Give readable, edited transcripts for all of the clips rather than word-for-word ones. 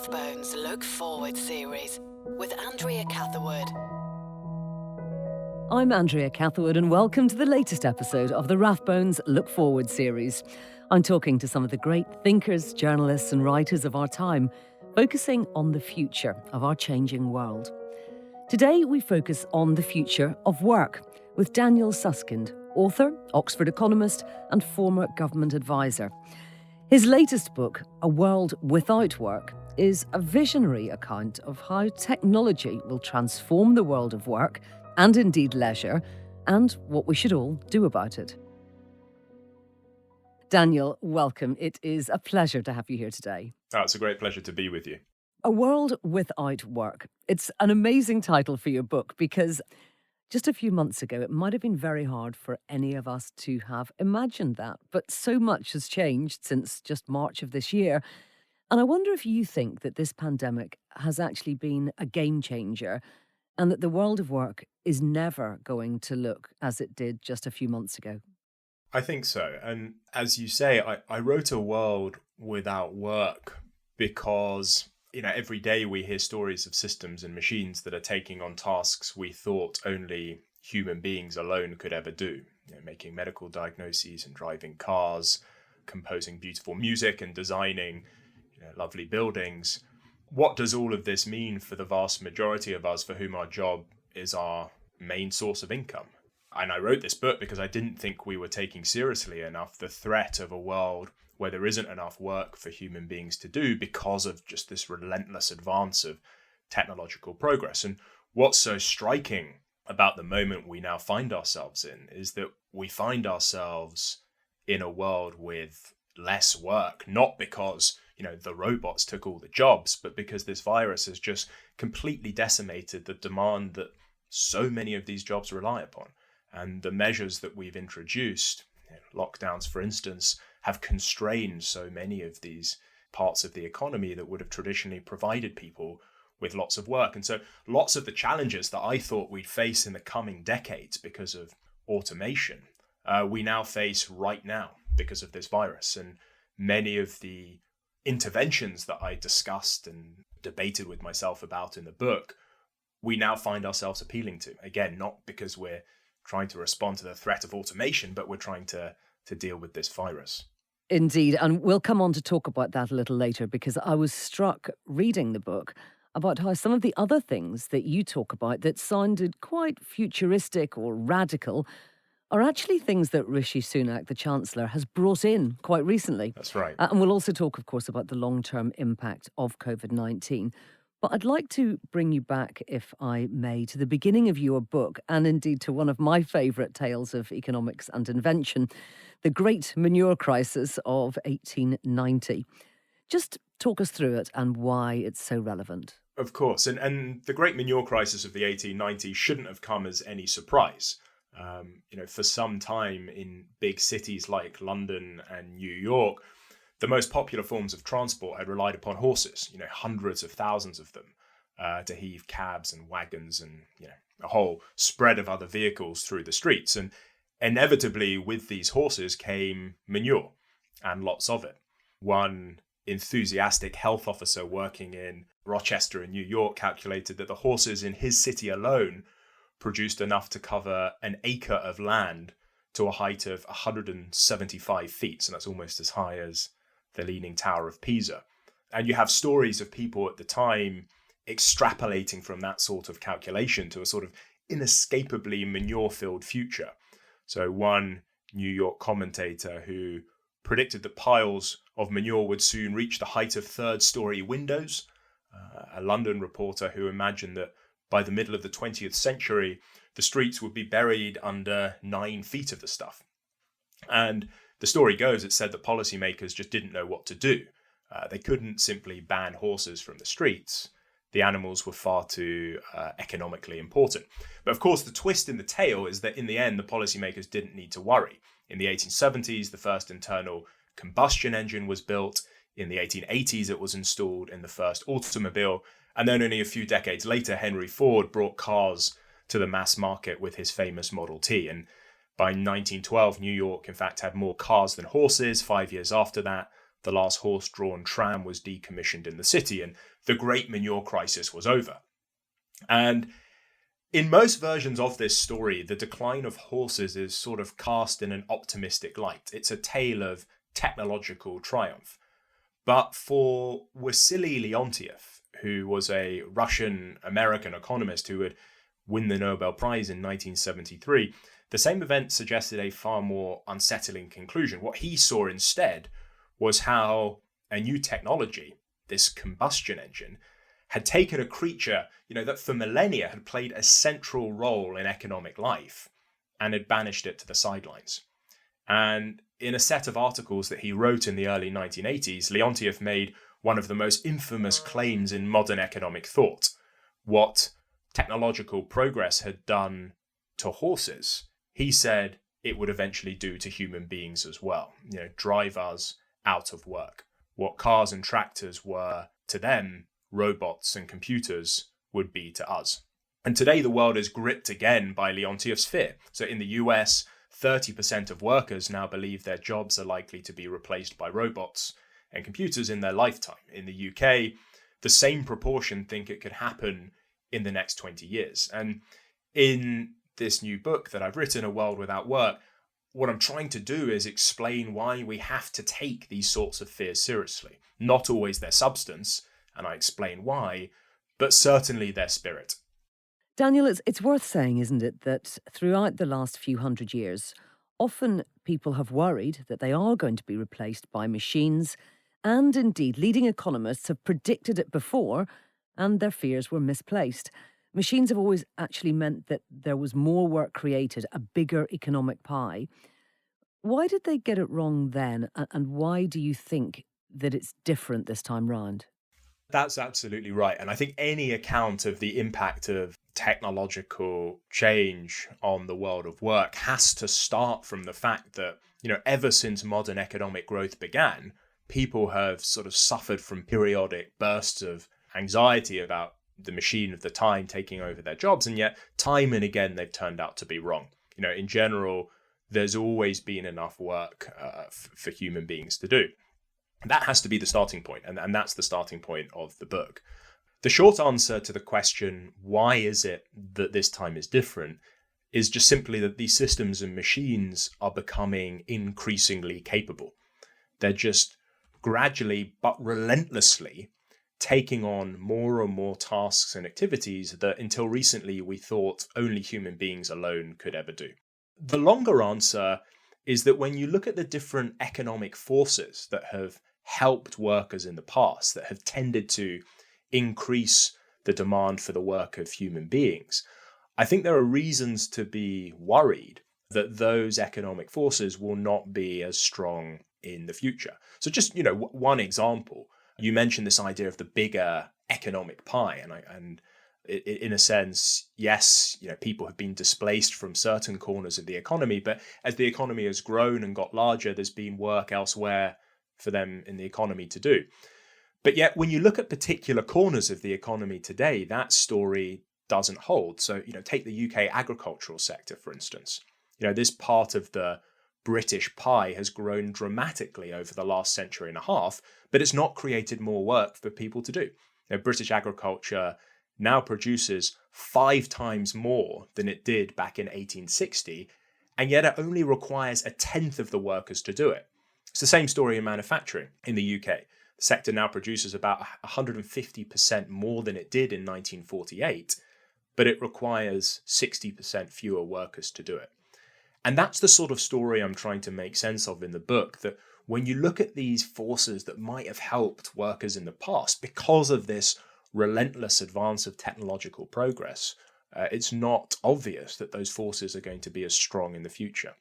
Rathbones Look Forward series with Andrea Catherwood. I'm Andrea Catherwood and welcome to the latest episode of the Rathbones Look Forward series. I'm talking to some of the great thinkers, journalists and writers of our time, focusing on the future of our changing world. Today we focus on the future of work with Daniel Susskind, author, Oxford economist and former government advisor. His latest book, A World Without Work, is a visionary account of how technology will transform the world of work and indeed leisure, and what we should all do about it. Daniel, welcome. It is a pleasure to have you here today. Oh, it's a great pleasure to be with you. A World Without Work. It's an amazing title for your book because just a few months ago, it might have been very hard for any of us to have imagined that. But so much has changed since just March of this year. And I wonder if you think that this pandemic has actually been a game changer and that the world of work is never going to look as it did just a few months ago. I think so. And as you say, I wrote A World Without Work because, every day we hear stories of systems and machines that are taking on tasks we thought only human beings alone could ever do. Making medical diagnoses and driving cars, composing beautiful music and designing lovely buildings. What does all of this mean for the vast majority of us for whom our job is our main source of income? And I wrote this book because I didn't think we were taking seriously enough the threat of a world where there isn't enough work for human beings to do because of just this relentless advance of technological progress. And what's so striking about the moment we now find ourselves in is that we find ourselves in a world with less work, not because the robots took all the jobs, but because this virus has just completely decimated the demand that so many of these jobs rely upon. And the measures that we've introduced, lockdowns, for instance, have constrained so many of these parts of the economy that would have traditionally provided people with lots of work. And so lots of the challenges that I thought we'd face in the coming decades because of automation, we now face right now because of this virus. And many of the interventions that I discussed and debated with myself about in the book, we now find ourselves appealing to. Again, not because we're trying to respond to the threat of automation, but we're trying to deal with this virus. Indeed, and we'll come on to talk about that a little later because I was struck reading the book about how some of the other things that you talk about that sounded quite futuristic or radical are actually things that Rishi Sunak, the Chancellor, has brought in quite recently. That's right. And we'll also talk, of course, about the long-term impact of COVID-19. But I'd like to bring you back, if I may, to the beginning of your book, and indeed to one of my favourite tales of economics and invention, the Great Manure Crisis of 1890. Just talk us through it and why it's so relevant. Of course. And the Great Manure Crisis of the 1890s shouldn't have come as any surprise. For some time in big cities like London and New York, the most popular forms of transport had relied upon horses, hundreds of thousands of them, to heave cabs and wagons and, a whole spread of other vehicles through the streets. And inevitably with these horses came manure and lots of it. One enthusiastic health officer working in Rochester in New York calculated that the horses in his city alone produced enough to cover an acre of land to a height of 175 feet. So that's almost as high as the Leaning Tower of Pisa. And you have stories of people at the time extrapolating from that sort of calculation to a sort of inescapably manure-filled future. So one New York commentator who predicted that piles of manure would soon reach the height of third-story windows. A London reporter who imagined that by the middle of the 20th century, the streets would be buried under 9 feet of the stuff. And the story goes, it said that policymakers just didn't know what to do. They couldn't simply ban horses from the streets. The animals were far too economically important. But of course, the twist in the tale is that in the end, the policymakers didn't need to worry. In the 1870s, the first internal combustion engine was built. In the 1880s, it was installed in the first automobile. And then only a few decades later, Henry Ford brought cars to the mass market with his famous Model T. And by 1912, New York, in fact, had more cars than horses. 5 years after that, the last horse-drawn tram was decommissioned in the city, and the Great Manure Crisis was over. And in most versions of this story, the decline of horses is sort of cast in an optimistic light. It's a tale of technological triumph. But for Wassily Leontief, who was a Russian-American economist who would win the Nobel Prize in 1973, the same event suggested a far more unsettling conclusion. What he saw instead was how a new technology, this combustion engine, had taken a creature, that for millennia had played a central role in economic life and had banished it to the sidelines. And in a set of articles that he wrote in the early 1980s, Leontief made one of the most infamous claims in modern economic thought. What technological progress had done to horses, he said it would eventually do to human beings as well, drive us out of work. What cars and tractors were to them, robots and computers would be to us. And today the world is gripped again by Leontief's fear. So in the US, 30% of workers now believe their jobs are likely to be replaced by robots and computers in their lifetime. In the UK, the same proportion think it could happen in the next 20 years. And in this new book that I've written, A World Without Work, what I'm trying to do is explain why we have to take these sorts of fears seriously. Not always their substance, and I explain why, but certainly their spirit. Daniel, it's worth saying, isn't it, that throughout the last few hundred years, often people have worried that they are going to be replaced by machines, and indeed leading economists have predicted it before, and their fears were misplaced. Machines have always actually meant that there was more work created, a bigger economic pie. Why did they get it wrong then, and why do you think that it's different this time round? That's absolutely right. And I think any account of the impact of technological change on the world of work has to start from the fact that, ever since modern economic growth began, people have sort of suffered from periodic bursts of anxiety about the machine of the time taking over their jobs. And yet time and again, they've turned out to be wrong. In general, there's always been enough work for human beings to do. That has to be the starting point, and that's the starting point of the book. The short answer to the question, why is it that this time is different, is just simply that these systems and machines are becoming increasingly capable. They're just gradually but relentlessly taking on more and more tasks and activities that until recently we thought only human beings alone could ever do. The longer answer is that when you look at the different economic forces that have helped workers in the past, that have tended to increase the demand for the work of human beings, I think there are reasons to be worried that those economic forces will not be as strong in the future. So just, one example, you mentioned this idea of the bigger economic pie, and in a sense, yes, people have been displaced from certain corners of the economy, but as the economy has grown and got larger, there's been work elsewhere for them in the economy to do. But yet, when you look at particular corners of the economy today, that story doesn't hold. So, take the UK agricultural sector, for instance. This part of the British pie has grown dramatically over the last century and a half, but it's not created more work for people to do. British agriculture now produces 5 times more than it did back in 1860, and yet it only requires a tenth of the workers to do it. It's the same story in manufacturing in the UK. The sector now produces about 150% more than it did in 1948, but it requires 60% fewer workers to do it. And that's the sort of story I'm trying to make sense of in the book, that when you look at these forces that might have helped workers in the past because of this relentless advance of technological progress, it's not obvious that those forces are going to be as strong in the future.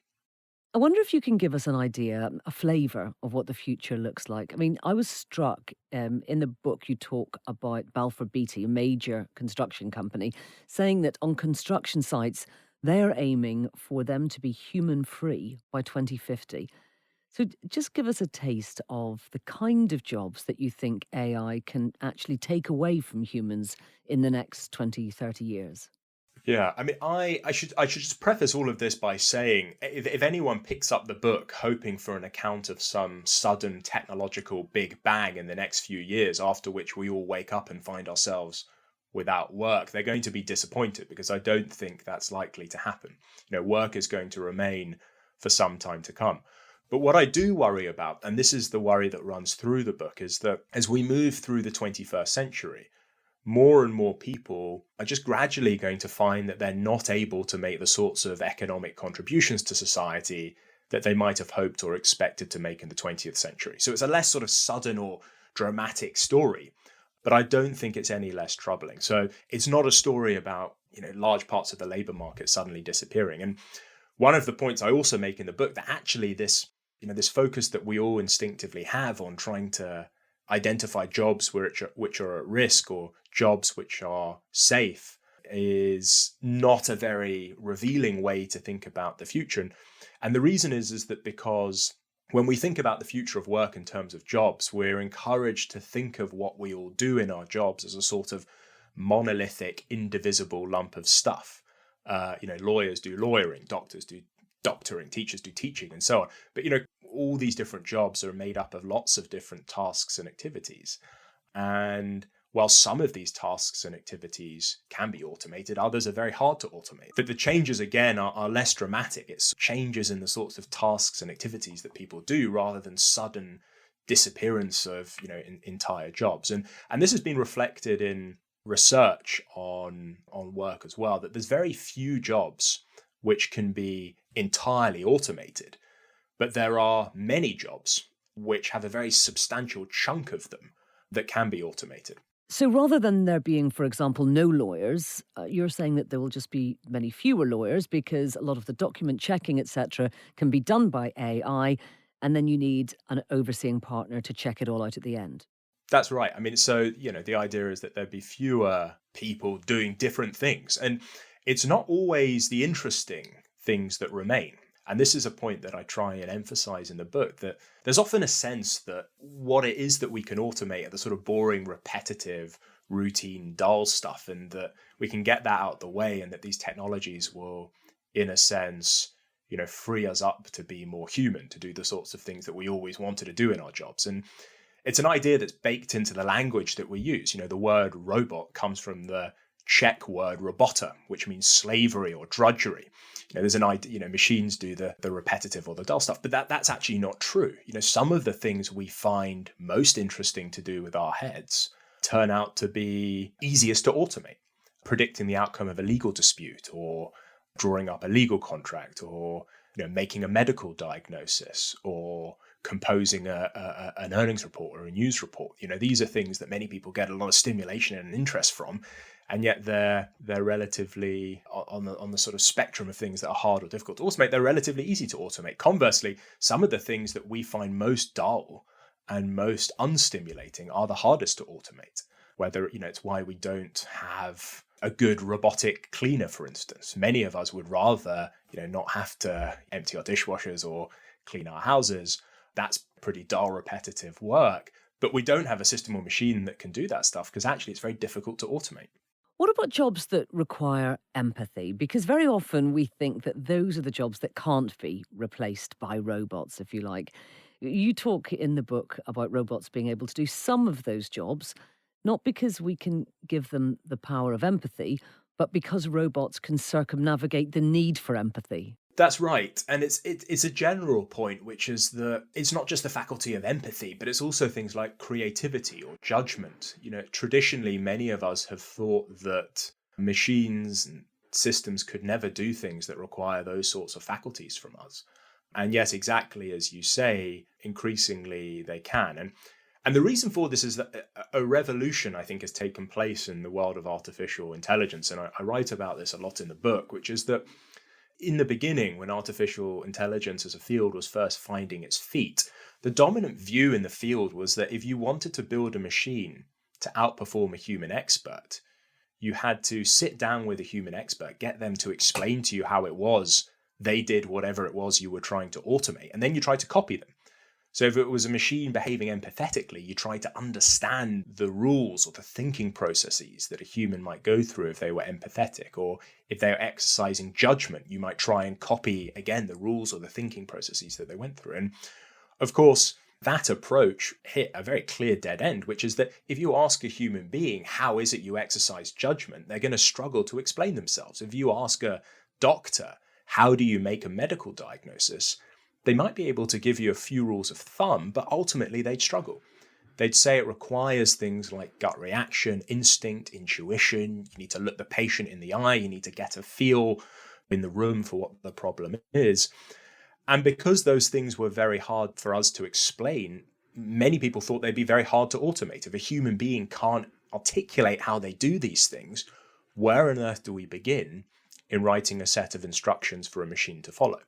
I wonder if you can give us an idea, a flavour of what the future looks like. I mean, I was struck in the book you talk about Balfour Beatty, a major construction company, saying that on construction sites, they're aiming for them to be human-free by 2050. So just give us a taste of the kind of jobs that you think AI can actually take away from humans in the next 20, 30 years. Yeah, I mean, I should just preface all of this by saying, if anyone picks up the book hoping for an account of some sudden technological big bang in the next few years, after which we all wake up and find ourselves without work, they're going to be disappointed, because I don't think that's likely to happen. Work is going to remain for some time to come. But what I do worry about, and this is the worry that runs through the book, is that as we move through the 21st century, more and more people are just gradually going to find that they're not able to make the sorts of economic contributions to society that they might have hoped or expected to make in the 20th century. So it's a less sort of sudden or dramatic story, but I don't think it's any less troubling. So it's not a story about, large parts of the labor market suddenly disappearing. And one of the points I also make in the book, that actually this focus that we all instinctively have on trying to identify jobs which are at risk, or jobs which are safe, is not a very revealing way to think about the future. And the reason is that because when we think about the future of work in terms of jobs, we're encouraged to think of what we all do in our jobs as a sort of monolithic, indivisible lump of stuff. Lawyers do lawyering, doctors do doctoring, teachers do teaching, and so on. But, all these different jobs are made up of lots of different tasks and activities. And while some of these tasks and activities can be automated, others are very hard to automate. But the changes, again, are less dramatic. It's changes in the sorts of tasks and activities that people do, rather than sudden disappearance of, entire jobs. And this has been reflected in research on work as well, that there's very few jobs which can be entirely automated. But there are many jobs which have a very substantial chunk of them that can be automated. So rather than there being, for example, no lawyers, you're saying that there will just be many fewer lawyers, because a lot of the document checking, etc., can be done by AI, and then you need an overseeing partner to check it all out at the end. That's right. I mean, so, the idea is that there'd be fewer people doing different things. And it's not always the interesting things that remain. And this is a point that I try and emphasize in the book, that there's often a sense that what it is that we can automate are the sort of boring, repetitive, routine, dull stuff, and that we can get that out the way, and that these technologies will, in a sense, free us up to be more human, to do the sorts of things that we always wanted to do in our jobs. And it's an idea that's baked into the language that we use. The word robot comes from the Czech word robota, which means slavery or drudgery. There's an idea, machines do the repetitive or the dull stuff, but that's actually not true. Some of the things we find most interesting to do with our heads turn out to be easiest to automate. Predicting the outcome of a legal dispute, or drawing up a legal contract, or making a medical diagnosis, or composing an earnings report or a news report. These are things that many people get a lot of stimulation and interest from, and yet they're relatively on the sort of spectrum of things that are hard or difficult to automate. They're relatively easy to automate. Conversely, some of the things that we find most dull and most unstimulating are the hardest to automate. Whether it's why we don't have a good robotic cleaner, for instance. Many of us would rather not have to empty our dishwashers or clean our houses. That's pretty dull, repetitive work. But we don't have a system or machine that can do that stuff, because actually it's very difficult to automate. What about jobs that require empathy? Because very often we think that those are the jobs that can't be replaced by robots, if you like. You talk in the book about robots being able to do some of those jobs, not because we can give them the power of empathy, but because robots can circumnavigate the need for empathy. That's right. And it's a general point, which is that it's not just the faculty of empathy, but it's also things like creativity or judgment. Traditionally, many of us have thought that machines and systems could never do things that require those sorts of faculties from us. And yet, exactly as you say, increasingly they can. And the reason for this is that a revolution, I think, has taken place in the world of artificial intelligence. And I write about this a lot in the book, which is that in the beginning, when artificial intelligence as a field was first finding its feet, the dominant view in the field was that if you wanted to build a machine to outperform a human expert, you had to sit down with a human expert, get them to explain to you how it was they did whatever it was you were trying to automate, and then you tried to copy them. So if it was a machine behaving empathetically, you try to understand the rules or the thinking processes that a human might go through if they were empathetic, or if they were exercising judgment, you might try and copy, again, the rules or the thinking processes that they went through. And of course, that approach hit a very clear dead end, which is that if you ask a human being, how is it you exercise judgment, they're going to struggle to explain themselves. If you ask a doctor, how do you make a medical diagnosis, they might be able to give you a few rules of thumb, but ultimately they'd struggle. They'd say it requires things like gut reaction, instinct, intuition. You need to look the patient in the eye. You need to get a feel in the room for what the problem is. And because those things were very hard for us to explain, many people thought they'd be very hard to automate. If a human being can't articulate how they do these things, where on earth do we begin in writing a set of instructions for a machine to follow?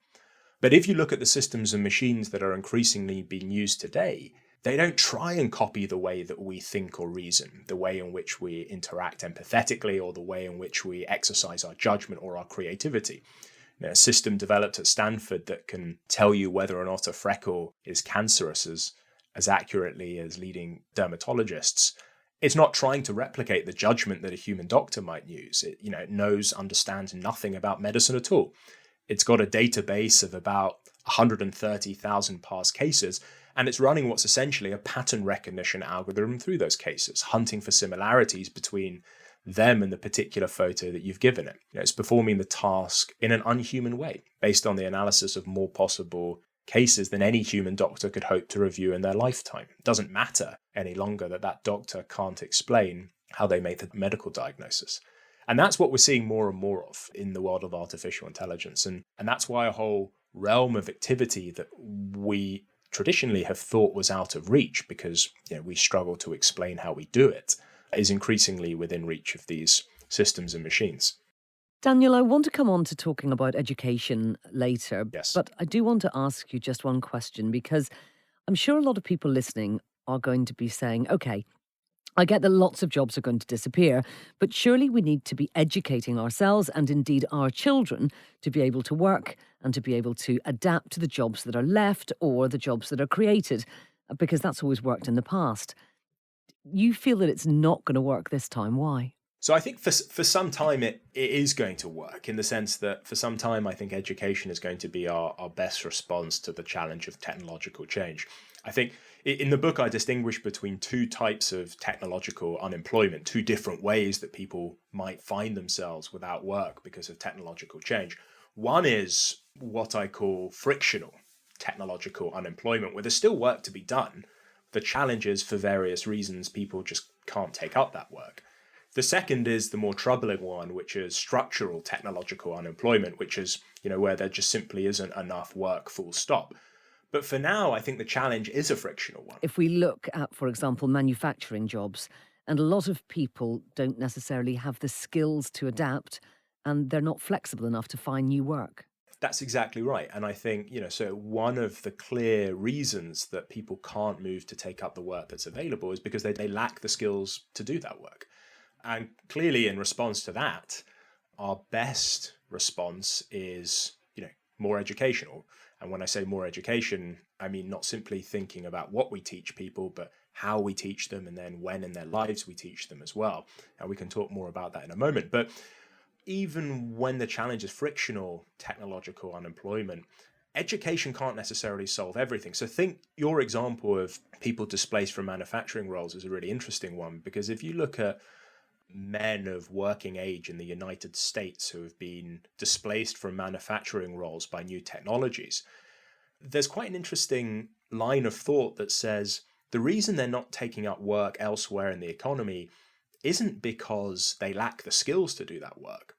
But if you look at the systems and machines that are increasingly being used today, they don't try and copy the way that we think or reason, the way in which we interact empathetically, or the way in which we exercise our judgment or our creativity. A system developed at Stanford that can tell you whether or not a freckle is cancerous as accurately as leading dermatologists. It's not trying to replicate the judgment that a human doctor might use. It knows, understands nothing about medicine at all. It's got a database of about 130,000 past cases, and it's running what's essentially a pattern recognition algorithm through those cases, hunting for similarities between them and the particular photo that you've given it. It's performing the task in an unhuman way, based on the analysis of more possible cases than any human doctor could hope to review in their lifetime. It doesn't matter any longer that doctor can't explain how they make the medical diagnosis. And that's what we're seeing more and more of in the world of artificial intelligence. And that's why a whole realm of activity that we traditionally have thought was out of reach, because we struggle to explain how we do it, is increasingly within reach of these systems and machines. Daniel, I want to come on to talking about education later, Yes. but I do want to ask you just one question, because I'm sure a lot of people listening are going to be saying, okay, I get that lots of jobs are going to disappear, but surely we need to be educating ourselves and indeed our children to be able to work and to be able to adapt to the jobs that are left or the jobs that are created, because that's always worked in the past. You feel that it's not going to work this time. Why? So I think for some time it is going to work, in the sense that for some time I think education is going to be our best response to the challenge of technological change. I think in the book I distinguish between two types of technological unemployment, two different ways that people might find themselves without work because of technological change. One is what I call frictional technological unemployment, where there's still work to be done. The challenge is, for various reasons, people just can't take up that work. The second is the more troubling one, which is structural technological unemployment, which is, where there just simply isn't enough work, full stop. But for now, I think the challenge is a frictional one. If we look at, for example, manufacturing jobs, and a lot of people don't necessarily have the skills to adapt, and they're not flexible enough to find new work. That's exactly right. And I think, so one of the clear reasons that people can't move to take up the work that's available is because they lack the skills to do that work. And clearly, in response to that, our best response is, more educational. And when I say more education, I mean not simply thinking about what we teach people, but how we teach them, and then when in their lives we teach them as well. And we can talk more about that in a moment. But even when the challenge is frictional technological unemployment, education can't necessarily solve everything. So think your example of people displaced from manufacturing roles is a really interesting one, because if you look at men of working age in the United States who have been displaced from manufacturing roles by new technologies, there's quite an interesting line of thought that says the reason they're not taking up work elsewhere in the economy isn't because they lack the skills to do that work.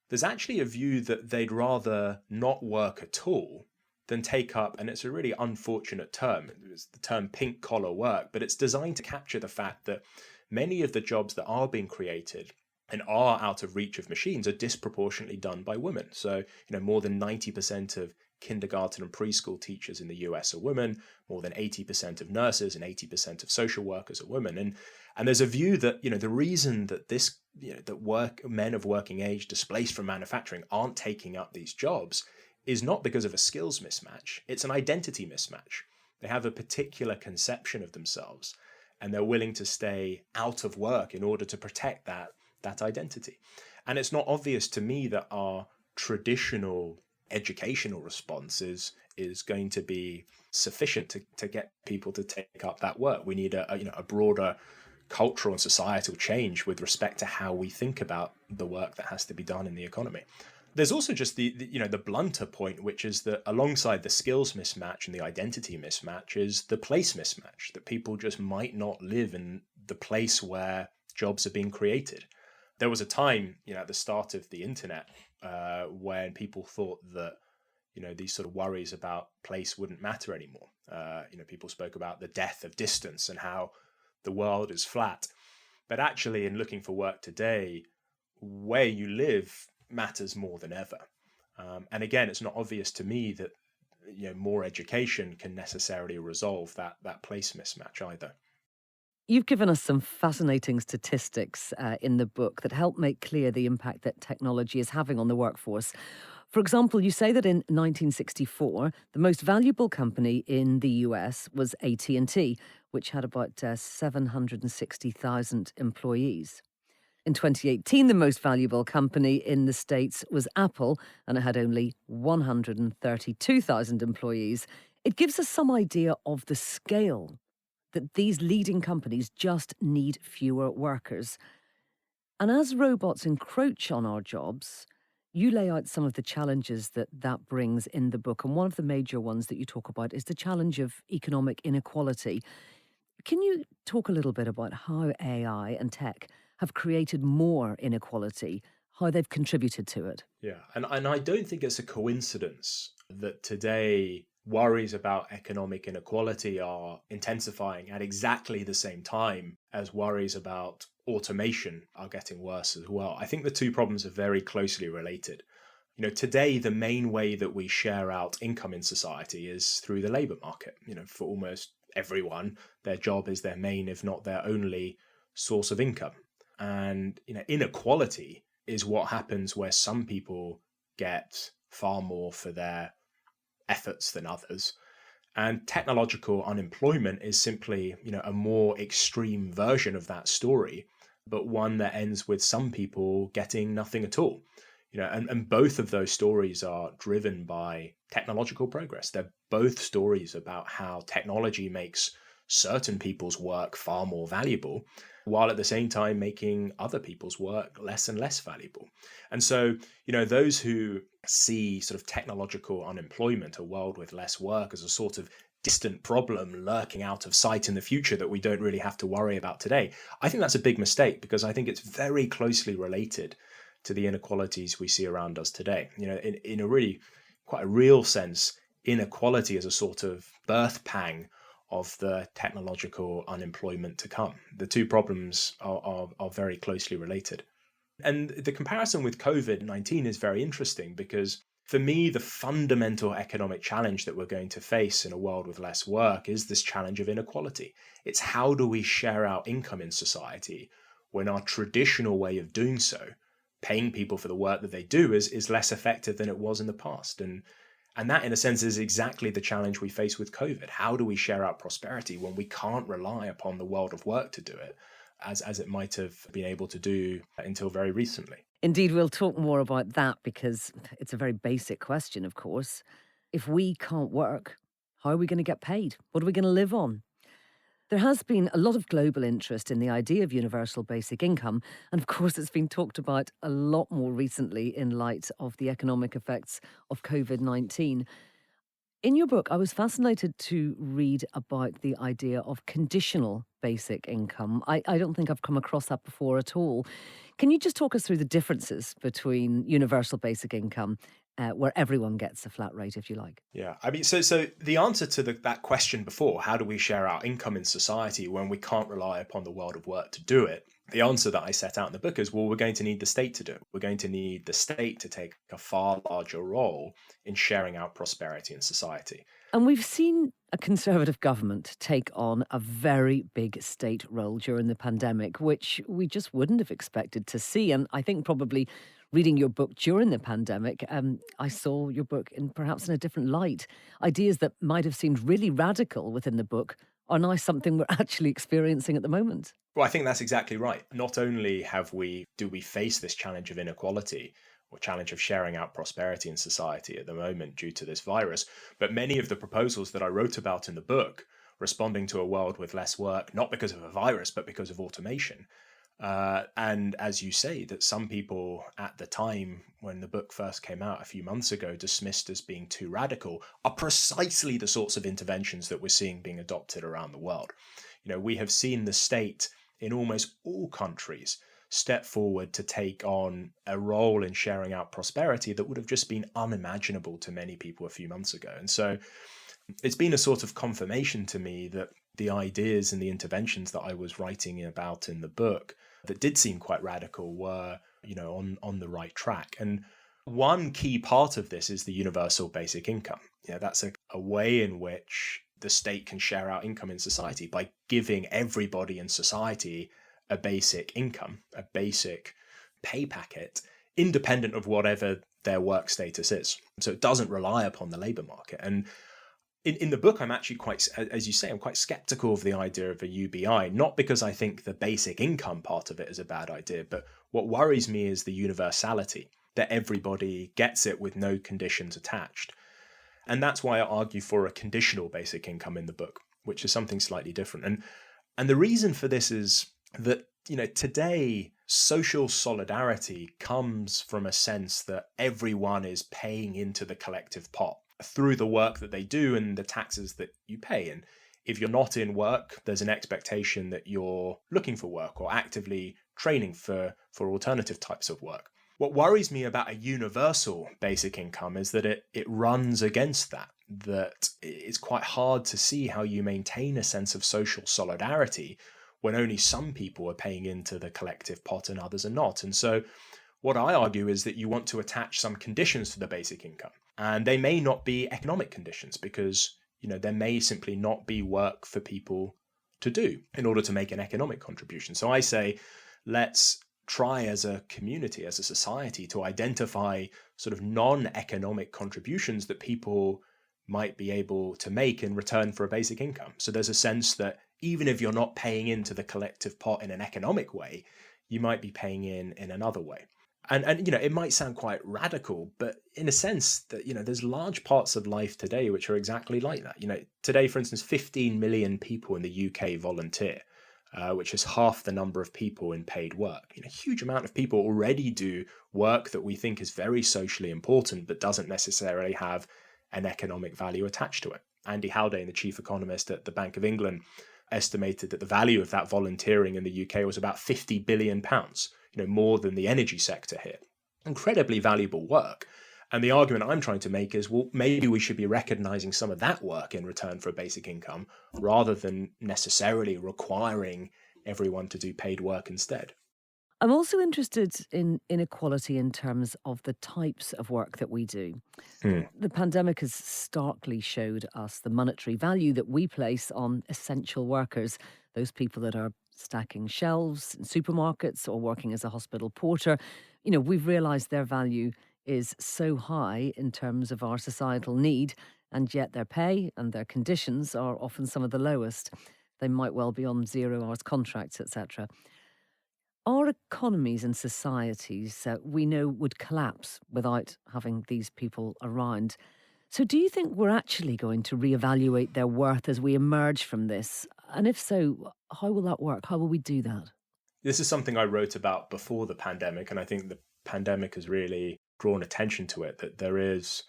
There's actually a view that they'd rather not work at all than take up, and it's a really unfortunate term, it's the term pink collar work, but it's designed to capture the fact that many of the jobs that are being created and are out of reach of machines are disproportionately done by women. So, more than 90% of kindergarten and preschool teachers in the US are women, more than 80% of nurses and 80% of social workers are women. And there's a view that, the reason that men of working age displaced from manufacturing aren't taking up these jobs is not because of a skills mismatch, it's an identity mismatch. They have a particular conception of themselves, and they're willing to stay out of work in order to protect that identity. And it's not obvious to me that our traditional educational response is going to be sufficient to get people to take up that work. We need a broader cultural and societal change with respect to how we think about the work that has to be done in the economy. There's also just the blunter point, which is that alongside the skills mismatch and the identity mismatch is the place mismatch, that people just might not live in the place where jobs are being created. There was a time, at the start of the internet, when people thought that, these sort of worries about place wouldn't matter anymore. People spoke about the death of distance and how the world is flat. But actually, in looking for work today, where you live matters more than ever. And again, it's not obvious to me that more education can necessarily resolve that place mismatch either. You've given us some fascinating statistics in the book that help make clear the impact that technology is having on the workforce. For example, you say that in 1964, the most valuable company in the US was AT&T, which had about 760,000 employees. In 2018, the most valuable company in the States was Apple, and it had only 132,000 employees. It gives us some idea of the scale that these leading companies just need fewer workers. And as robots encroach on our jobs, you lay out some of the challenges that brings in the book. And one of the major ones that you talk about is the challenge of economic inequality. Can you talk a little bit about how AI and tech have created more inequality, how they've contributed to it? Yeah, and I don't think it's a coincidence that today worries about economic inequality are intensifying at exactly the same time as worries about automation are getting worse as well. I think the two problems are very closely related. Today, the main way that we share out income in society is through the labor market. For almost everyone, their job is their main, if not their only, source of income. And inequality is what happens where some people get far more for their efforts than others. And technological unemployment is simply, a more extreme version of that story, but one that ends with some people getting nothing at all. And both of those stories are driven by technological progress. They're both stories about how technology makes certain people's work far more valuable, while at the same time making other people's work less and less valuable. And so, those who see sort of technological unemployment, a world with less work, as a sort of distant problem lurking out of sight in the future that we don't really have to worry about today, I think that's a big mistake, because I think it's very closely related to the inequalities we see around us today. In a really quite a real sense, inequality is a sort of birth pang of the technological unemployment to come. The two problems are very closely related. And the comparison with COVID-19 is very interesting, because for me, the fundamental economic challenge that we're going to face in a world with less work is this challenge of inequality. It's how do we share our income in society when our traditional way of doing so, paying people for the work that they do, is less effective than it was in the past. And that, in a sense, is exactly the challenge we face with COVID. How do we share our prosperity when we can't rely upon the world of work to do it, as it might have been able to do until very recently? Indeed, we'll talk more about that, because it's a very basic question, of course. If we can't work, how are we going to get paid? What are we going to live on? There has been a lot of global interest in the idea of universal basic income, and of course it's been talked about a lot more recently in light of the economic effects of COVID-19. In your book, I was fascinated to read about the idea of conditional basic income. I don't think I've come across that before at all. Can you just talk us through the differences between universal basic income, where everyone gets a flat rate, if you like? Yeah, I mean, so the answer to that question before, how do we share our income in society when we can't rely upon the world of work to do it? The answer that I set out in the book is, well, we're going to need the state to do it. We're going to need the state to take a far larger role in sharing out prosperity in society. And we've seen a Conservative government take on a very big state role during the pandemic, which we just wouldn't have expected to see. And I think probably reading your book during the pandemic, I saw your book in perhaps in a different light. Ideas that might have seemed really radical within the book are now something we're actually experiencing at the moment. Well, I think that's exactly right. Not only do we face this challenge of inequality or challenge of sharing out prosperity in society at the moment due to this virus, but many of the proposals that I wrote about in the book, responding to a world with less work, not because of a virus, but because of automation. And as you say, that some people at the time when the book first came out a few months ago dismissed as being too radical are precisely the sorts of interventions that we're seeing being adopted around the world. We have seen the state in almost all countries step forward to take on a role in sharing out prosperity that would have just been unimaginable to many people a few months ago. And so it's been a sort of confirmation to me that the ideas and the interventions that I was writing about in the book that did seem quite radical were, on the right track. And one key part of this is the universal basic income. That's a way in which the state can share out income in society by giving everybody in society a basic income, a basic pay packet, independent of whatever their work status is. So it doesn't rely upon the labor market. And in the book, I'm actually quite, as you say, I'm quite skeptical of the idea of a UBI, not because I think the basic income part of it is a bad idea, but what worries me is the universality, that everybody gets it with no conditions attached. And that's why I argue for a conditional basic income in the book, which is something slightly different. And the reason for this is that, today, social solidarity comes from a sense that everyone is paying into the collective pot through the work that they do and the taxes that you pay. And if you're not in work, there's an expectation that you're looking for work or actively training for alternative types of work. What worries me about a universal basic income is that it runs against that it's quite hard to see how you maintain a sense of social solidarity when only some people are paying into the collective pot and others are not. And so what I argue is that you want to attach some conditions to the basic income. And they may not be economic conditions because, there may simply not be work for people to do in order to make an economic contribution. So I say, let's try as a community, as a society, to identify sort of non-economic contributions that people might be able to make in return for a basic income. So there's a sense that even if you're not paying into the collective pot in an economic way, you might be paying in another way. And it might sound quite radical, but in a sense that, there's large parts of life today which are exactly like that. Today, for instance, 15 million people in the UK volunteer, which is half the number of people in paid work. A huge amount of people already do work that we think is very socially important, but doesn't necessarily have an economic value attached to it. Andy Haldane, the chief economist at the Bank of England, estimated that the value of that volunteering in the UK was about £50 billion, more than the energy sector here. Incredibly valuable work. And the argument I'm trying to make is, well, maybe we should be recognizing some of that work in return for a basic income rather than necessarily requiring everyone to do paid work instead. I'm also interested in inequality in terms of the types of work that we do. The pandemic has starkly showed us the monetary value that we place on essential workers, those people that are stacking shelves in supermarkets or working as a hospital porter. We've realised their value is so high in terms of our societal need, and yet their pay and their conditions are often some of the lowest. They might well be on 0 hours contracts, etc. Our economies and societies, we know, would collapse without having these people around. So do you think we're actually going to reevaluate their worth as we emerge from this? And if so, how will that work? How will we do that? This is something I wrote about before the pandemic, and I think the pandemic has really drawn attention to it, that there is,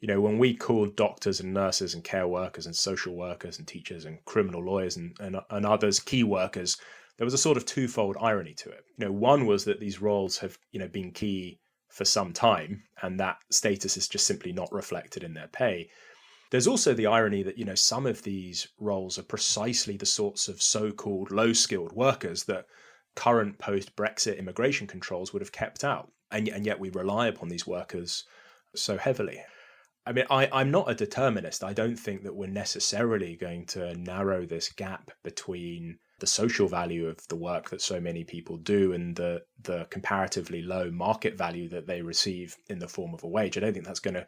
when we called doctors and nurses and care workers and social workers and teachers and criminal lawyers and others key workers, there was a sort of twofold irony to it. One was that these roles have, been key for some time, and that status is just simply not reflected in their pay. There's also the irony that, some of these roles are precisely the sorts of so-called low-skilled workers that current post-Brexit immigration controls would have kept out. And yet we rely upon these workers so heavily. I mean, I'm not a determinist. I don't think that we're necessarily going to narrow this gap between the social value of the work that so many people do and the comparatively low market value that they receive in the form of a wage. I don't think that's going to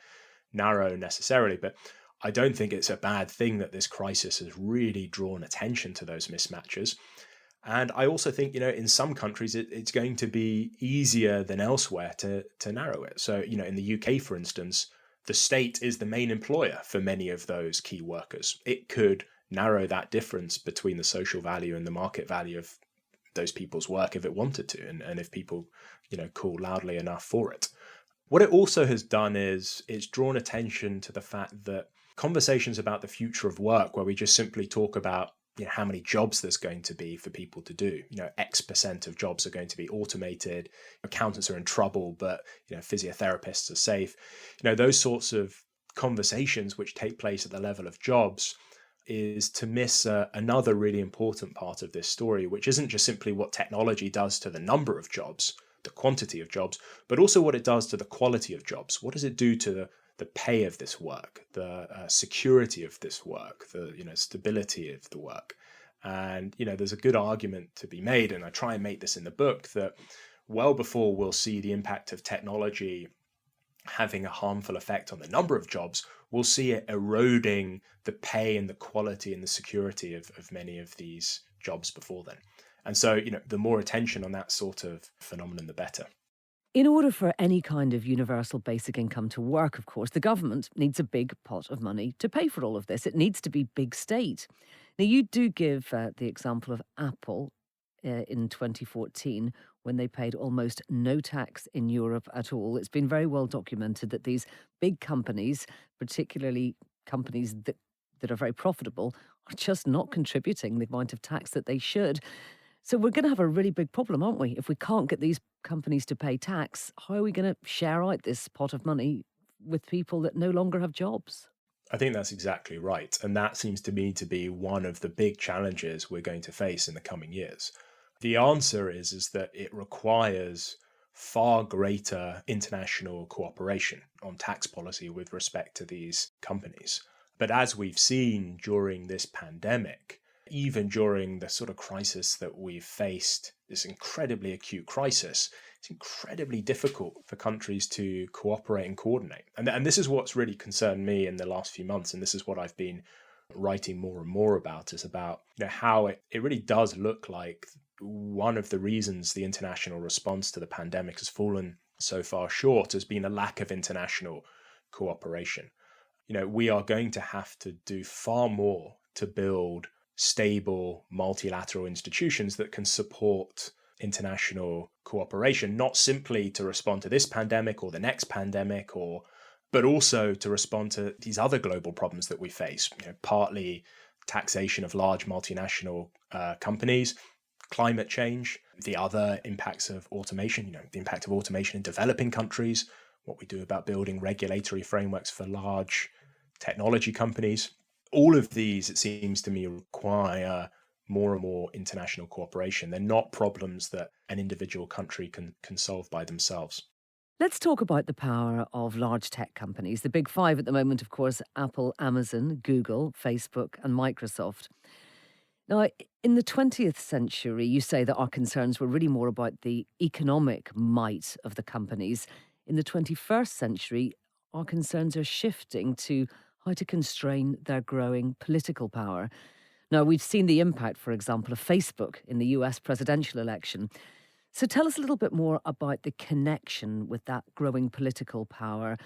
narrow necessarily, but I don't think it's a bad thing that this crisis has really drawn attention to those mismatches. And I also think, in some countries, it's going to be easier than elsewhere to narrow it. So, in the UK, for instance, the state is the main employer for many of those key workers. It could narrow that difference between the social value and the market value of those people's work if it wanted to, and if people, call loudly enough for it. What it also has done is it's drawn attention to the fact that conversations about the future of work, where we just simply talk about how many jobs there's going to be for people to do, X% of jobs are going to be automated, accountants are in trouble, but physiotherapists are safe. Those sorts of conversations which take place at the level of jobs is to miss another really important part of this story, which isn't just simply what technology does to the number of jobs, the quantity of jobs, but also what it does to the quality of jobs. What does it do to the pay of this work, the security of this work, the stability of the work? And there's a good argument to be made, and I try and make this in the book, that well before we'll see the impact of technology having a harmful effect on the number of jobs, we'll see it eroding the pay and the quality and the security of many of these jobs before then. And so, the more attention on that sort of phenomenon, the better. In order for any kind of universal basic income to work, of course, the government needs a big pot of money to pay for all of this. It needs to be big state. Now, you do give the example of Apple in 2014, when they paid almost no tax in Europe at all. It's been very well documented that these big companies, particularly companies that are very profitable, are just not contributing the amount of tax that they should. So we're going to have a really big problem, aren't we? If we can't get these companies to pay tax, how are we going to share out this pot of money with people that no longer have jobs? I think that's exactly right. And that seems to me to be one of the big challenges we're going to face in the coming years. The answer is that it requires far greater international cooperation on tax policy with respect to these companies. But as we've seen during this pandemic, even during the sort of crisis that we've faced, this incredibly acute crisis, it's incredibly difficult for countries to cooperate and coordinate. And this is what's really concerned me in the last few months, and this is what I've been writing more and more about, is about how it really does look like one of the reasons the international response to the pandemic has fallen so far short has been a lack of international cooperation. We are going to have to do far more to build stable multilateral institutions that can support international cooperation, not simply to respond to this pandemic or the next pandemic, but also to respond to these other global problems that we face, partly taxation of large multinational companies, climate change, the other impacts of automation, the impact of automation in developing countries, what we do about building regulatory frameworks for large technology companies. All of these, it seems to me, require more and more international cooperation. They're not problems that an individual country can solve by themselves. Let's talk about the power of large tech companies. The big five at the moment, of course, Apple, Amazon, Google, Facebook, and Microsoft. Now, in the 20th century, you say that our concerns were really more about the economic might of the companies. In the 21st century, our concerns are shifting to how to constrain their growing political power. Now, we've seen the impact, for example, of Facebook in the US presidential election. So tell us a little bit more about the connection with that growing political power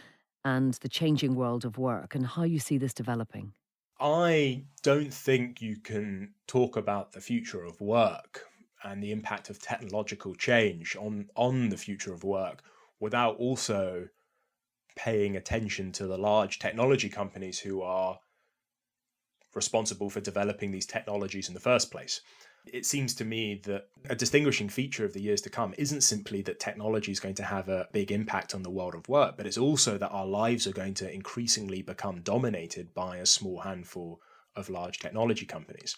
and the changing world of work and how you see this developing. I don't think you can talk about the future of work and the impact of technological change on the future of work without also paying attention to the large technology companies who are responsible for developing these technologies in the first place. It seems to me that a distinguishing feature of the years to come isn't simply that technology is going to have a big impact on the world of work, but it's also that our lives are going to increasingly become dominated by a small handful of large technology companies.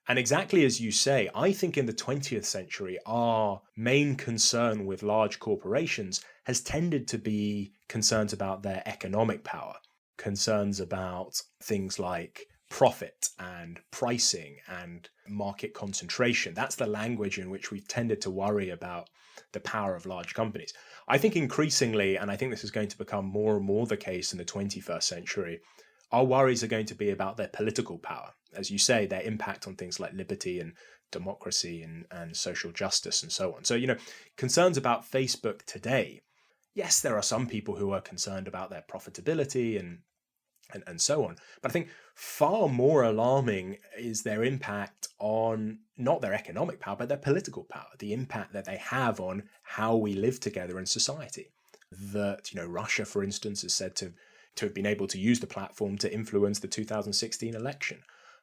And exactly as you say, I think in the 20th century, our main concern with large corporations has tended to be concerns about their economic power, concerns about things like profit and pricing and market concentration. That's the language in which we've tended to worry about the power of large companies. I think increasingly, and I think this is going to become more and more the case in the 21st century, our worries are going to be about their political power. As you say, their impact on things like liberty and democracy and social justice and so on. So, concerns about Facebook today, yes, there are some people who are concerned about their profitability and so on. But I think far more alarming is their impact on not their economic power, but their political power, the impact that they have on how we live together in society. That, Russia, for instance, is said to have been able to use the platform to influence the 2016 election.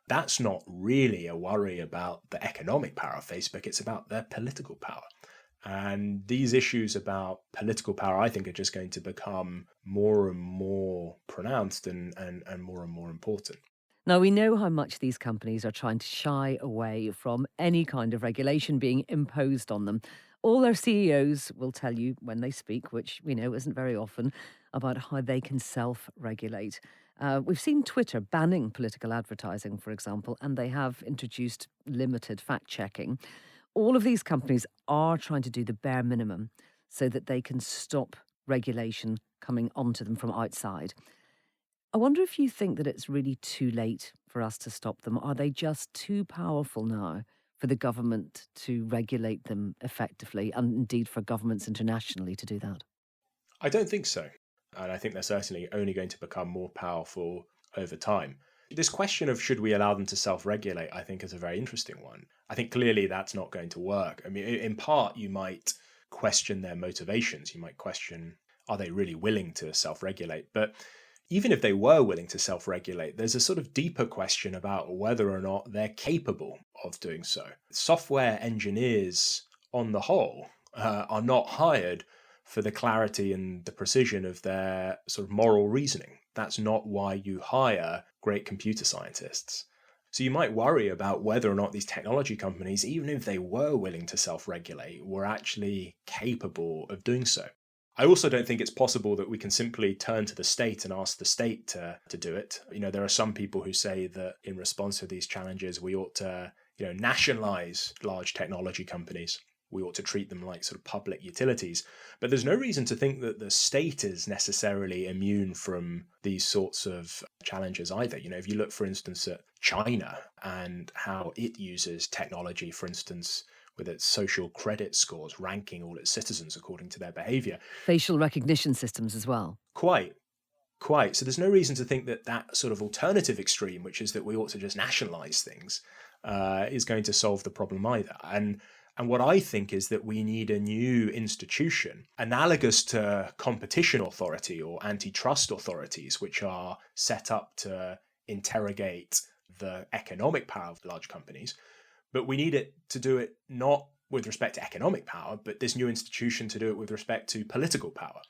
That's not really a worry about the economic power of Facebook. It's about their political power. And these issues about political power, I think, are just going to become more and more pronounced and more important. Now, we know how much these companies are trying to shy away from any kind of regulation being imposed on them. All their CEOs will tell you when they speak, which we know isn't very often, about how they can self-regulate. We've seen Twitter banning political advertising, for example, and they have introduced limited fact-checking. All of these companies are trying to do the bare minimum so that they can stop regulation coming onto them from outside. I wonder if you think that it's really too late for us to stop them. Are they just too powerful now for the government to regulate them effectively, and indeed for governments internationally to do that? I don't think so. And I think they're certainly only going to become more powerful over time. This question of should we allow them to self-regulate, I think, is a very interesting one. I think clearly that's not going to work. I mean, in part, you might question their motivations. You might question, are they really willing to self-regulate? But even if they were willing to self-regulate, there's a sort of deeper question about whether or not they're capable of doing so. Software engineers, on the whole, are not hired for the clarity and the precision of their sort of moral reasoning. That's not why you hire great computer scientists. So you might worry about whether or not these technology companies, even if they were willing to self-regulate, were actually capable of doing so. I also don't think it's possible that we can simply turn to the state and ask the state to do it. There are some people who say that in response to these challenges, we ought to, nationalize large technology companies. We ought to treat them like sort of public utilities. But there's no reason to think that the state is necessarily immune from these sorts of challenges either. If you look, for instance, at China and how it uses technology, for instance, with its social credit scores, ranking all its citizens according to their behavior. Facial recognition systems as well. Quite. So there's no reason to think that that sort of alternative extreme, which is that we ought to just nationalize things, is going to solve the problem either. And what I think is that we need a new institution analogous to competition authority or antitrust authorities, which are set up to interrogate the economic power of large companies. But we need it to do it not with respect to economic power, but this new institution to do it with respect to political power.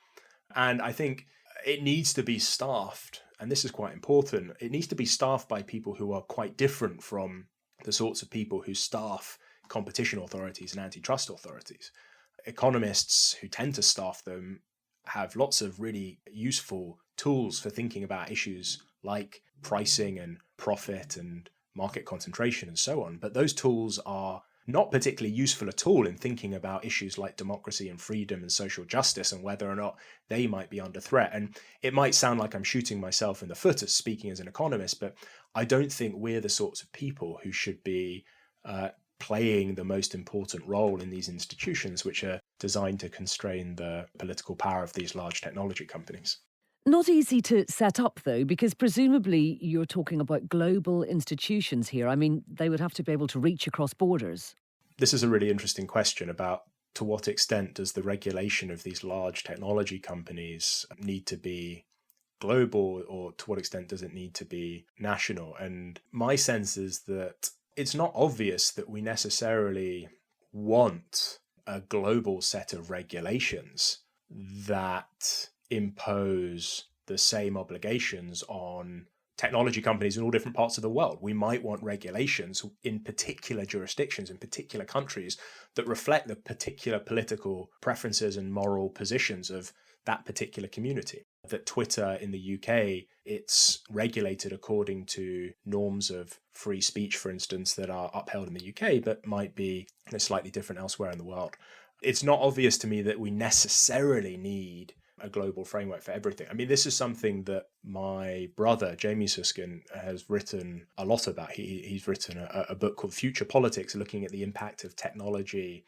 And I think it needs to be staffed, and this is quite important, it needs to be staffed by people who are quite different from the sorts of people who staff competition authorities and antitrust authorities. Economists who tend to staff them have lots of really useful tools for thinking about issues like pricing and profit and market concentration and so on. But those tools are not particularly useful at all in thinking about issues like democracy and freedom and social justice and whether or not they might be under threat. And it might sound like I'm shooting myself in the foot as speaking as an economist, but I don't think we're the sorts of people who should be playing the most important role in these institutions, which are designed to constrain the political power of these large technology companies. Not easy to set up, though, because presumably you're talking about global institutions here. I mean, they would have to be able to reach across borders. This is a really interesting question about to what extent does the regulation of these large technology companies need to be global, or to what extent does it need to be national? And my sense is that it's not obvious that we necessarily want a global set of regulations that impose the same obligations on technology companies in all different parts of the world. We might want regulations in particular jurisdictions, in particular countries, that reflect the particular political preferences and moral positions of that particular community. that Twitter in the UK, it's regulated according to norms of free speech, for instance, that are upheld in the UK, but might be slightly different elsewhere in the world. It's not obvious to me that we necessarily need a global framework for everything. I mean, this is something that my brother, Jamie Susskind, has written a lot about. He's written a book called Future Politics, looking at the impact of technology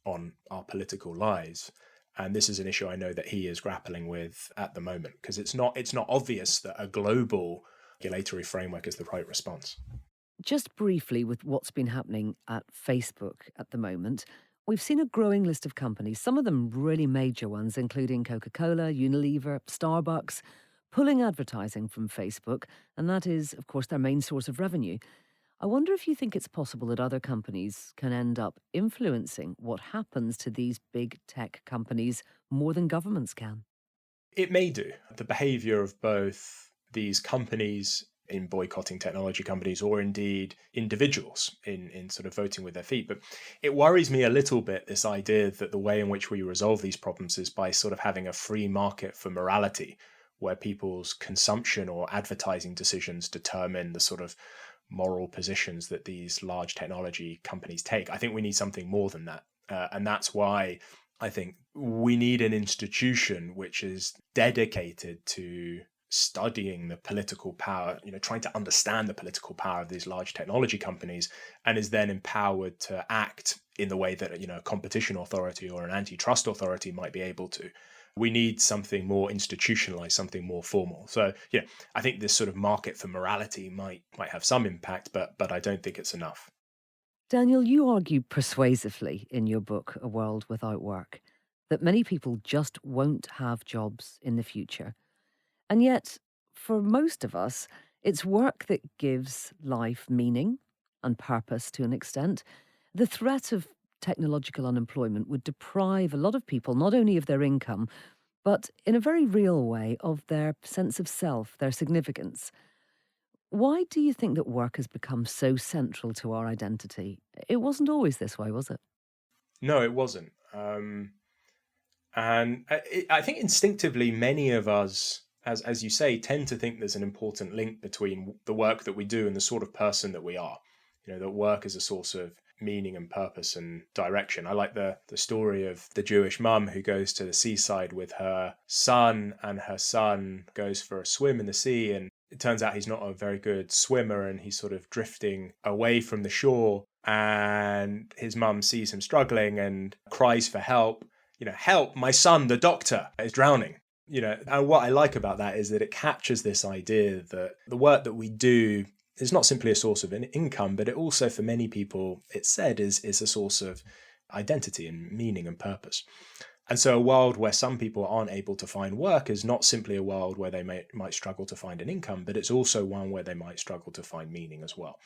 on our political lives. And this is an issue I know that he is grappling with at the moment, because it's not obvious that a global regulatory framework is the right response. Just briefly, with what's been happening at Facebook at the moment, we've seen a growing list of companies, some of them really major ones, including Coca-Cola, Unilever, Starbucks, pulling advertising from Facebook, and that is, of course, their main source of revenue. I wonder if you think it's possible that other companies can end up influencing what happens to these big tech companies more than governments can. It may do. The behavior of both these companies in boycotting technology companies, or indeed individuals in sort of voting with their feet. But it worries me a little bit, this idea that the way in which we resolve these problems is by sort of having a free market for morality, where people's consumption or advertising decisions determine the sort of moral positions that these large technology companies take. I think we need something more than that. And that's why I think we need an institution which is dedicated to studying the political power, trying to understand the political power of these large technology companies, and is then empowered to act in the way that, a competition authority or an antitrust authority might be able to. We need something more institutionalized, something more formal. So, I think this sort of market for morality might have some impact, but I don't think it's enough. Daniel, you argue persuasively in your book, A World Without Work, that many people just won't have jobs in the future. And yet, for most of us, it's work that gives life meaning and purpose to an extent. The threat of technological unemployment would deprive a lot of people not only of their income, but in a very real way of their sense of self, their significance. Why do you think that work has become so central to our identity? It wasn't always this way, was it? No, it wasn't. And I think instinctively, many of us, as you say, tend to think there's an important link between the work that we do and the sort of person that we are. That work is a source of meaning and purpose and direction. I like the story of the Jewish mum who goes to the seaside with her son, and her son goes for a swim in the sea, and it turns out he's not a very good swimmer, and he's sort of drifting away from the shore, and his mum sees him struggling and cries for help. Help, my son, the doctor, is drowning. And what I like about that is that it captures this idea that the work that we do is not simply a source of income, but it also, for many people, it's said, is a source of identity and meaning and purpose. And so a world where some people aren't able to find work is not simply a world where they might struggle to find an income, but it's also one where they might struggle to find meaning as well.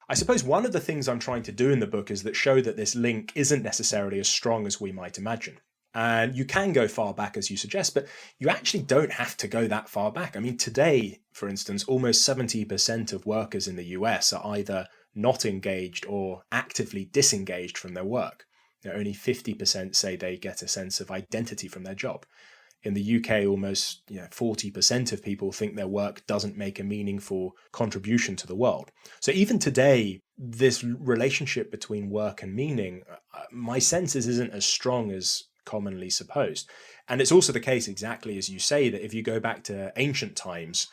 I suppose one of the things I'm trying to do in the book is that show that this link isn't necessarily as strong as we might imagine. And you can go far back, as you suggest, but you actually don't have to go that far back. I mean, today, for instance, almost 70% of workers in the US are either not engaged or actively disengaged from their work. Only 50% say they get a sense of identity from their job. In the UK, almost 40% of people think their work doesn't make a meaningful contribution to the world. So even today, this relationship between work and meaning, my sense isn't as strong as commonly supposed. And it's also the case, exactly as you say, that if you go back to ancient times,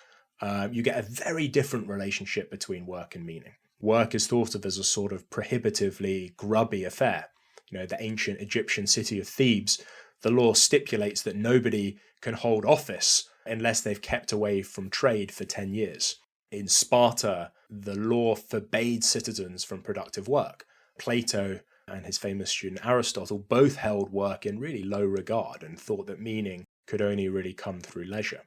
you get a very different relationship between work and meaning. Work is thought of as a sort of prohibitively grubby affair. The ancient Egyptian city of Thebes, the law stipulates that nobody can hold office unless they've kept away from trade for 10 years. In Sparta, the law forbade citizens from productive work. Plato and his famous student Aristotle both held work in really low regard and thought that meaning could only really come through leisure.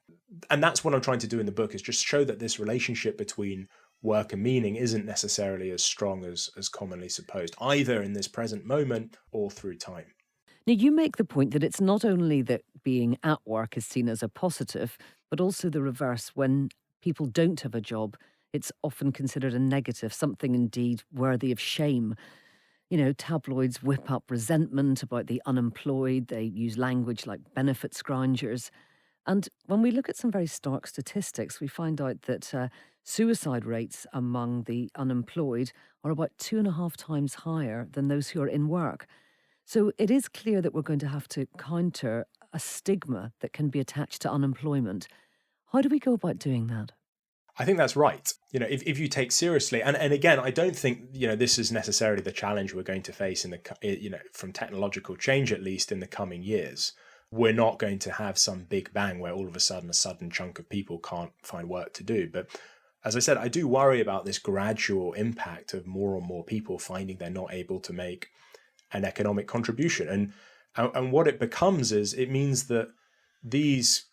And that's what I'm trying to do in the book, is just show that this relationship between work and meaning isn't necessarily as strong as commonly supposed, either in this present moment or through time. Now, you make the point that it's not only that being at work is seen as a positive, but also the reverse. When people don't have a job, it's often considered a negative, something indeed worthy of shame. Tabloids whip up resentment about the unemployed. They use language like benefit scroungers. And when we look at some very stark statistics, we find out that suicide rates among the unemployed are about 2.5 times higher than those who are in work. So it is clear that we're going to have to counter a stigma that can be attached to unemployment. How do we go about doing that? I think that's right. If you take seriously, and again, I don't think, this is necessarily the challenge we're going to face from technological change, at least in the coming years. We're not going to have some big bang where all of a sudden chunk of people can't find work to do. But as I said, I do worry about this gradual impact of more and more people finding they're not able to make an economic contribution. And what it becomes is, it means that these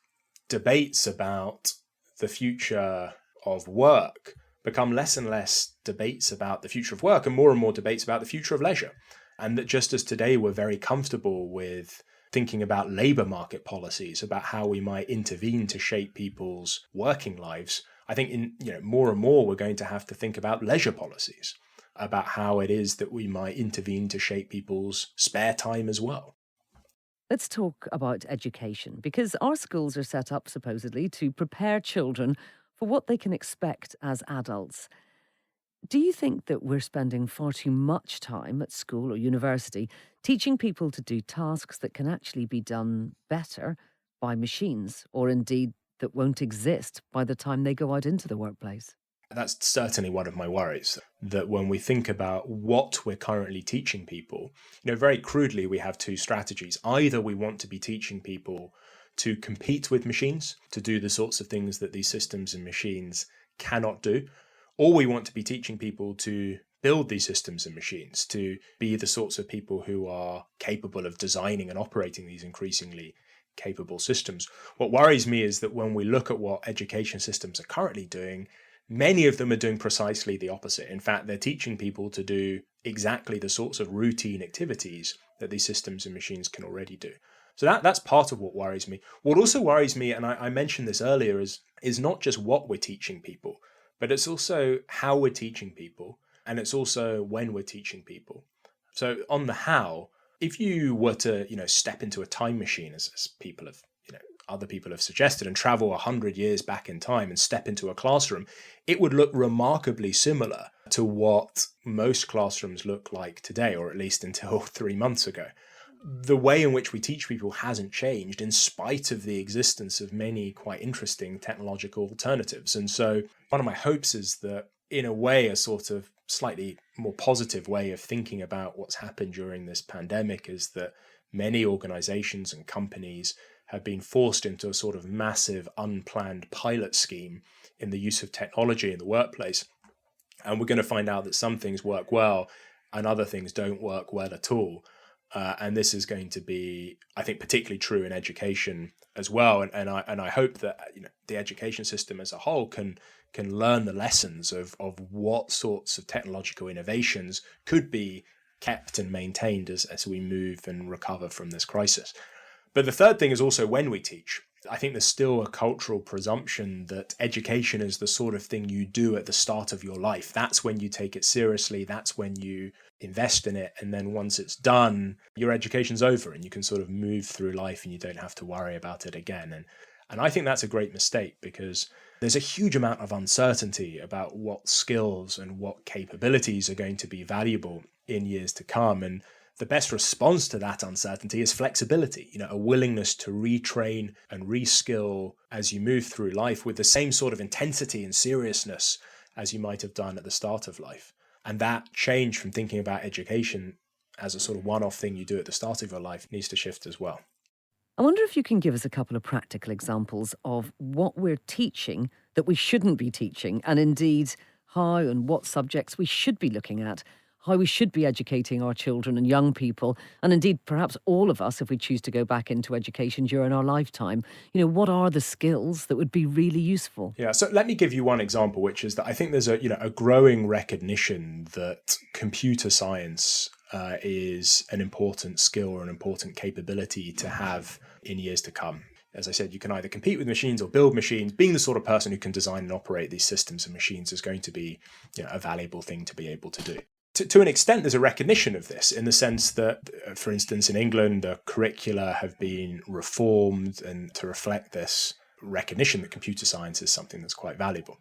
debates about the future of work become less and less debates about the future of work and more debates about the future of leisure. And that just as today we're very comfortable with thinking about labour market policies, about how we might intervene to shape people's working lives, I think more and more we're going to have to think about leisure policies, about how it is that we might intervene to shape people's spare time as well. Let's talk about education, because our schools are set up supposedly to prepare children for what they can expect as adults. Do you think that we're spending far too much time at school or university teaching people to do tasks that can actually be done better by machines, or indeed that won't exist by the time they go out into the workplace? That's certainly one of my worries, that when we think about what we're currently teaching people, very crudely, we have two strategies. Either we want to be teaching people to compete with machines, to do the sorts of things that these systems and machines cannot do, or we want to be teaching people to build these systems and machines, to be the sorts of people who are capable of designing and operating these increasingly capable systems. What worries me is that when we look at what education systems are currently doing, many of them are doing precisely the opposite. In fact, they're teaching people to do exactly the sorts of routine activities that these systems and machines can already do. So that's part of what worries me. What also worries me, and I mentioned this earlier, is not just what we're teaching people, but it's also how we're teaching people, and it's also when we're teaching people. So on the how, if you were to, step into a time machine, as people have, other people have suggested, and travel 100 years back in time and step into a classroom, it would look remarkably similar to what most classrooms look like today, or at least until 3 months ago. The way in which we teach people hasn't changed in spite of the existence of many quite interesting technological alternatives. And so one of my hopes is that, in a way, a sort of slightly more positive way of thinking about what's happened during this pandemic is that many organizations and companies have been forced into a sort of massive unplanned pilot scheme in the use of technology in the workplace. And we're going to find out that some things work well and other things don't work well at all. And this is going to be, I think, particularly true in education as well. And I hope that the education system as a whole can learn the lessons of what sorts of technological innovations could be kept and maintained as we move and recover from this crisis. But the third thing is also when we teach. I think there's still a cultural presumption that education is the sort of thing you do at the start of your life. That's when you take it seriously. That's when you invest in it. And then once it's done, your education's over and you can sort of move through life and you don't have to worry about it again. And I think that's a great mistake, because there's a huge amount of uncertainty about what skills and what capabilities are going to be valuable in years to come. And the best response to that uncertainty is flexibility, a willingness to retrain and reskill as you move through life with the same sort of intensity and seriousness as you might have done at the start of life. And that change from thinking about education as a sort of one-off thing you do at the start of your life needs to shift as well. I wonder if you can give us a couple of practical examples of what we're teaching that we shouldn't be teaching, and indeed how and what subjects we should be looking at, how we should be educating our children and young people, and indeed perhaps all of us if we choose to go back into education during our lifetime. What are the skills that would be really useful? Yeah, so let me give you one example, which is that I think there's a growing recognition that computer science is an important skill or an important capability to have in years to come. As I said, you can either compete with machines or build machines. Being the sort of person who can design and operate these systems and machines is going to be a valuable thing to be able to do. To an extent, there's a recognition of this in the sense that, for instance, in England, the curricula have been reformed and to reflect this recognition that computer science is something that's quite valuable.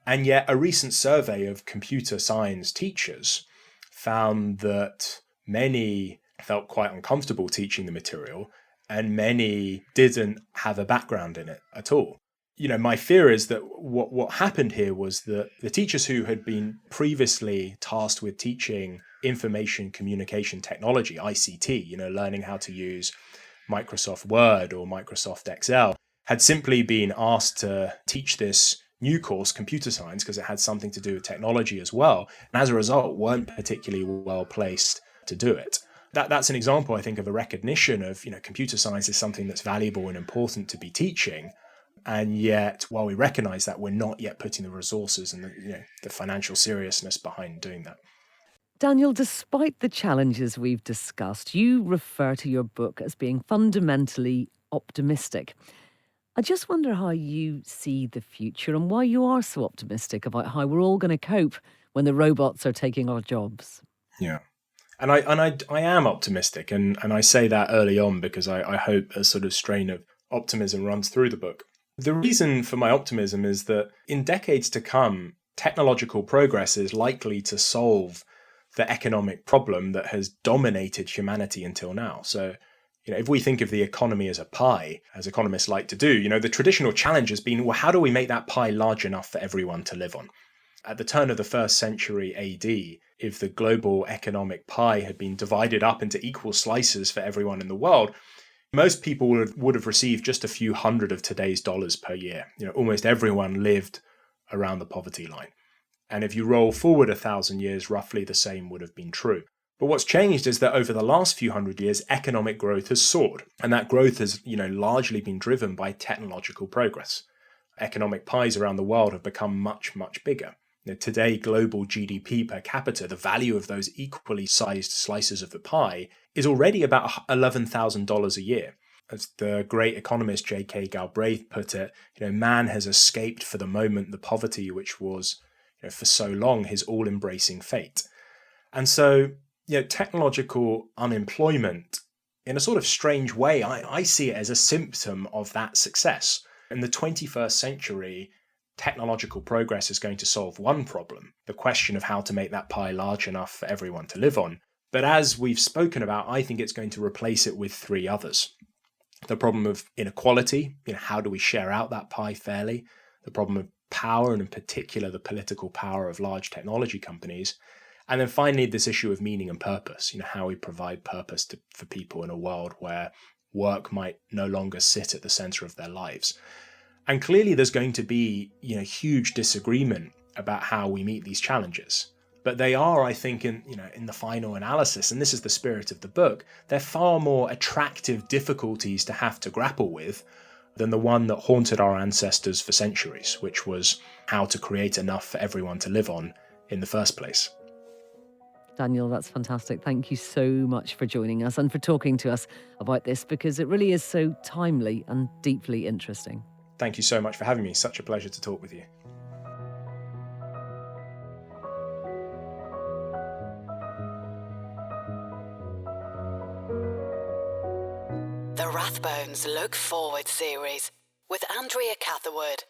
And yet a recent survey of computer science teachers found that many felt quite uncomfortable teaching the material and many didn't have a background in it at all. My fear is that what happened here was that the teachers who had been previously tasked with teaching information communication technology, ICT, learning how to use Microsoft Word or Microsoft Excel, had simply been asked to teach this new course, computer science, because it had something to do with technology as well. And as a result, weren't particularly well placed to do it. That's an example, I think, of a recognition of, computer science is something that's valuable and important to be teaching. And yet, while we recognize that, we're not yet putting the resources and the financial seriousness behind doing that. Daniel, despite the challenges we've discussed, you refer to your book as being fundamentally optimistic. I just wonder how you see the future and why you are so optimistic about how we're all going to cope when the robots are taking our jobs. Yeah. And I am optimistic, and I say that early on because I hope a sort of strain of optimism runs through the book. The reason for my optimism is that in decades to come, technological progress is likely to solve the economic problem that has dominated humanity until now. So, if we think of the economy as a pie, as economists like to do, the traditional challenge has been, well, how do we make that pie large enough for everyone to live on? At the turn of the first century AD, if the global economic pie had been divided up into equal slices for everyone in the world, most people would have received just a few hundred of today's dollars per year. Almost everyone lived around the poverty line. And if you roll forward 1,000 years, roughly the same would have been true. But what's changed is that over the last few hundred years, economic growth has soared. And that growth has, largely been driven by technological progress. Economic pies around the world have become much, much bigger. Today, global GDP per capita, the value of those equally sized slices of the pie, is already about $11,000 a year. As the great economist J.K. Galbraith put it, man has escaped for the moment the poverty which was, for so long, his all-embracing fate. And so, technological unemployment, in a sort of strange way, I see it as a symptom of that success. In the 21st century, technological progress is going to solve one problem, the question of how to make that pie large enough for everyone to live on. But as we've spoken about, I think it's going to replace it with three others. The problem of inequality, how do we share out that pie fairly? The problem of power, and in particular the political power of large technology companies. And then finally, this issue of meaning and purpose, how we provide purpose for people in a world where work might no longer sit at the center of their lives. And clearly there's going to be, huge disagreement about how we meet these challenges. But they are, I think, in the final analysis, and this is the spirit of the book, they're far more attractive difficulties to have to grapple with than the one that haunted our ancestors for centuries, which was how to create enough for everyone to live on in the first place. Daniel, that's fantastic. Thank you so much for joining us and for talking to us about this, because it really is so timely and deeply interesting. Thank you so much for having me. Such a pleasure to talk with you. The Rathbones Look Forward series with Andrea Catherwood.